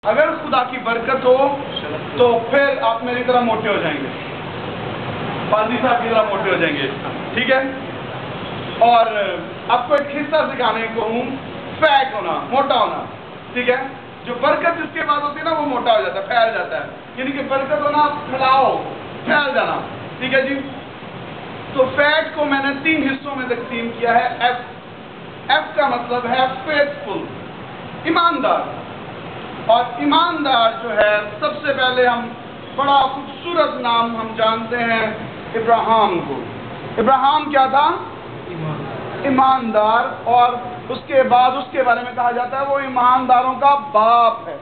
اگر خدا کی برکت ہو تو پھر آپ میری طرح موٹے ہو جائیں گے، پادری صاحب کی طرح موٹے ہو جائیں گے، ٹھیک ہے؟ اور آپ کو ایک حصہ سکھانے کو ہوں، فیٹ ہونا، موٹا ہونا، ٹھیک ہے؟ جو برکت جس کے بعد ہوتی ہے نا وہ موٹا ہو جاتا ہے، پھیل جاتا ہے، یعنی کہ برکت ہونا، پھیلاؤ، پھیل جانا، ٹھیک ہے جی؟ تو فیٹ کو میں نے 3 حصوں میں تقسیم کیا ہے۔ ایف کا مطلب ہے فیتھفل، ایماندار، اور ایماندار جو ہے سب سے پہلے ہم بڑا خوبصورت نام ہم جانتے ہیں ابراہیم کو۔ ابراہیم کیا تھا؟ ایماندار، اور اس کے بعد اس کے بارے میں کہا جاتا ہے وہ ایمانداروں کا باپ ہے۔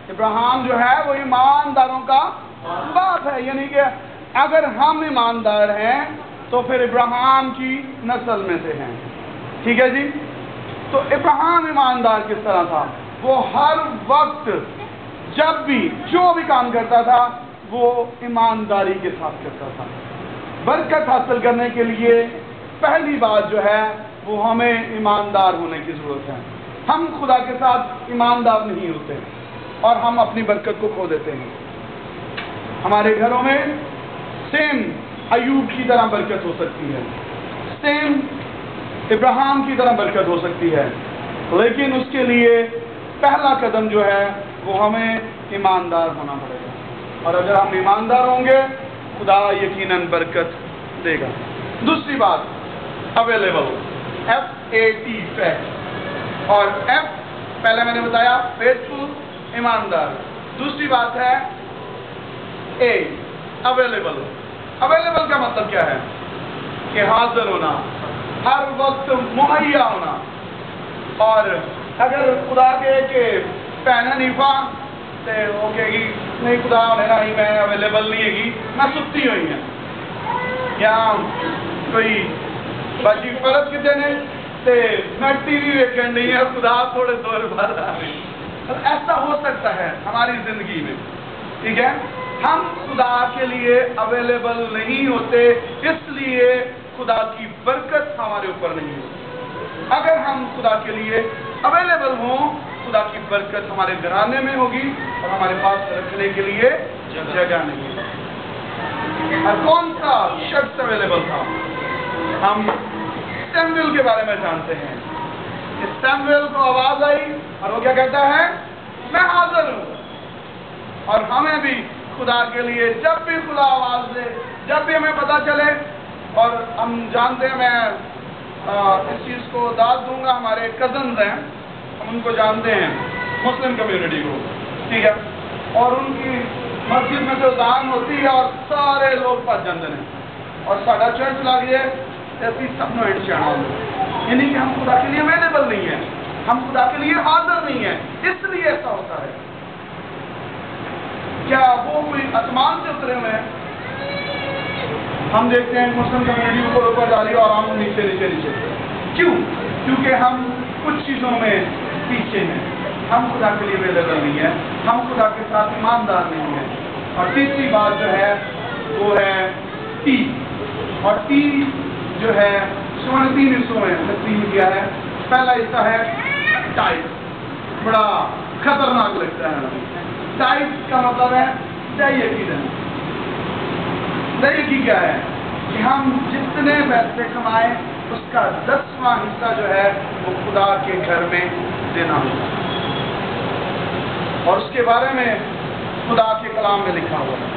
ابراہیم جو ہے وہ ایمانداروں کا باپ ہے، یعنی کہ اگر ہم ایماندار ہیں تو پھر ابراہیم کی نسل میں سے ہیں، ٹھیک ہے جی؟ تو ابراہیم ایماندار کس طرح تھا؟ وہ ہر وقت جب بھی جو بھی کام کرتا تھا وہ ایمانداری کے ساتھ کرتا تھا۔ برکت حاصل کرنے کے لیے پہلی بات جو ہے وہ ہمیں ایماندار ہونے کی ضرورت ہے۔ ہم خدا کے ساتھ ایماندار نہیں ہوتے اور ہم اپنی برکت کو کھو دیتے ہیں۔ ہمارے گھروں میں سیم ایوب کی طرح برکت ہو سکتی ہے، سیم ابراہیم کی طرح برکت ہو سکتی ہے، لیکن اس کے لیے پہلا قدم جو ہے وہ ہمیں ایماندار ہونا پڑے گا، اور اگر ہم ایماندار ہوں گے خدا یقیناً برکت دے گا۔ دوسری بات اویلیبل، FAT، فیٹ، اور F پہلے میں نے بتایا فیتھفل، ایماندار۔ دوسری بات ہے A، اویلیبل۔ اویلیبل کا مطلب کیا ہے؟ کہ حاضر ہونا، ہر وقت مہیا ہونا۔ اور اگر خدا کہے کہ بہن حنیفہ تے وہ کہے گی نہیں خدا میرا ہی میں اویلیبل نہیں ہے گی، میں ستی ہوئی ہیں، یا کوئی باجی فرض کتے نے تے میں ٹی وی ویکن نہیں ہے، خدا تھوڑے دور بعد آ رہی۔ ایسا ہو سکتا ہے ہماری زندگی میں، ٹھیک ہے؟ ہم خدا کے لیے اویلیبل نہیں ہوتے، اس لیے خدا کی برکت ہمارے اوپر نہیں ہوتی۔ اگر ہم خدا کے لیے اویلیبل ہوں، خدا کی برکت ہمارے گھرانے میں ہوگی اور ہمارے پاس رکھنے کے لیے جگہ نہیں ہے۔ اور کون سا شخص اویلیبل تھا؟ ہم سیموئیل کے بارے میں جانتے ہیں کہ سیموئیل کو آواز آئی اور وہ کیا کہتا ہے؟ میں حاضر ہوں۔ اور ہمیں بھی خدا کے لیے جب بھی خدا آواز دے، جب بھی ہمیں پتہ چلے، اور ہم جانتے ہیں، میں اس چیز کو داد دوں گا، ہمارے کزنز ہیں، ہم ان کو جانتے ہیں، مسلم کمیونٹی کو، ٹھیک ہے؟ اور ان کی مسجد میں سے اذان ہوتی ہے اور سارے لوگ پس جاندے ہیں، اور ساڈا چرچ لگ جائے ایسی سب نو اینڈ چاہنا، یعنی کہ ہم خدا کے لیے اویلیبل نہیں ہیں، ہم خدا کے لیے حاضر نہیں ہیں، اس لیے ایسا ہوتا ہے۔ کیا وہ کوئی آسمان سے اترے ہوئے ہیں؟ ہم دیکھتے ہیں مسلم کمیونٹی اوپر جا رہی ہے اور ہم نیچے نیچے نیچے، کیوں؟ کیونکہ ہم کچھ چیزوں میں پیچھے ہیں، ہم خدا کے لیے اویلیبل نہیں ہیں، ہم خدا کے ساتھ ایماندار نہیں ہیں۔ اور تیسری بات جو ہے وہ ہے ٹی، اور ٹی جو ہے اس کو 3 حصوں میں تقسیم کیا ہے۔ پہلا حصہ ہے ٹائپ، بڑا خطرناک لگتا ہے۔ ٹائپ کا مطلب ہے یقین۔ یقین کیا ہے؟ کہ ہم جتنے پیسے کمائیں اس کا 10واں حصہ جو ہے وہ خدا کے گھر میں دینا ہوگا، اور اس کے بارے میں خدا کے کلام میں لکھا ہوا ہے۔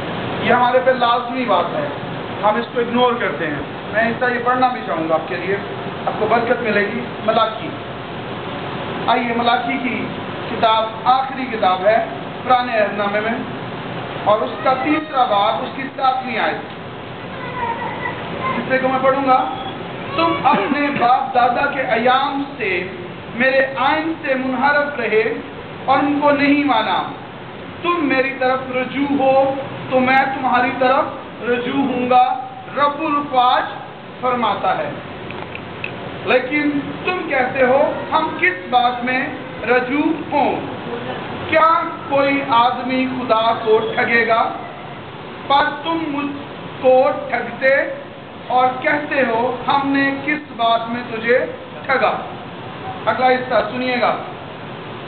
یہ ہمارے پہ لازمی بات ہے، ہم اس کو اگنور کرتے ہیں۔ میں حصہ یہ پڑھنا بھی چاہوں گا آپ کے لیے، آپ کو برکت ملے گی۔ ملاکی، آئیے ملاکی کی کتاب آخری کتاب ہے پرانے عہد نامے میں، اور اس کا 3 باب، اس کی 7ویں آیت، جسے کو میں پڑھوں گا۔ تم اپنے باپ دادا کے ایام سے میرے آئین سے منحرف رہے اور ان کو نہیں مانا، تم میری طرف رجوع ہو تو میں تمہاری طرف رجوع ہوں گا، رب الفاظ فرماتا ہے۔ لیکن تم کہتے ہو ہم کس بات میں رجوع ہوں؟ کیا کوئی آدمی خدا کو ٹھگے گا؟ پر تم مجھ کو ٹھگتے اور کہتے ہو ہم نے کس بات میں تجھے ٹھگا۔ اگلا حصہ سنیے گا۔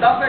10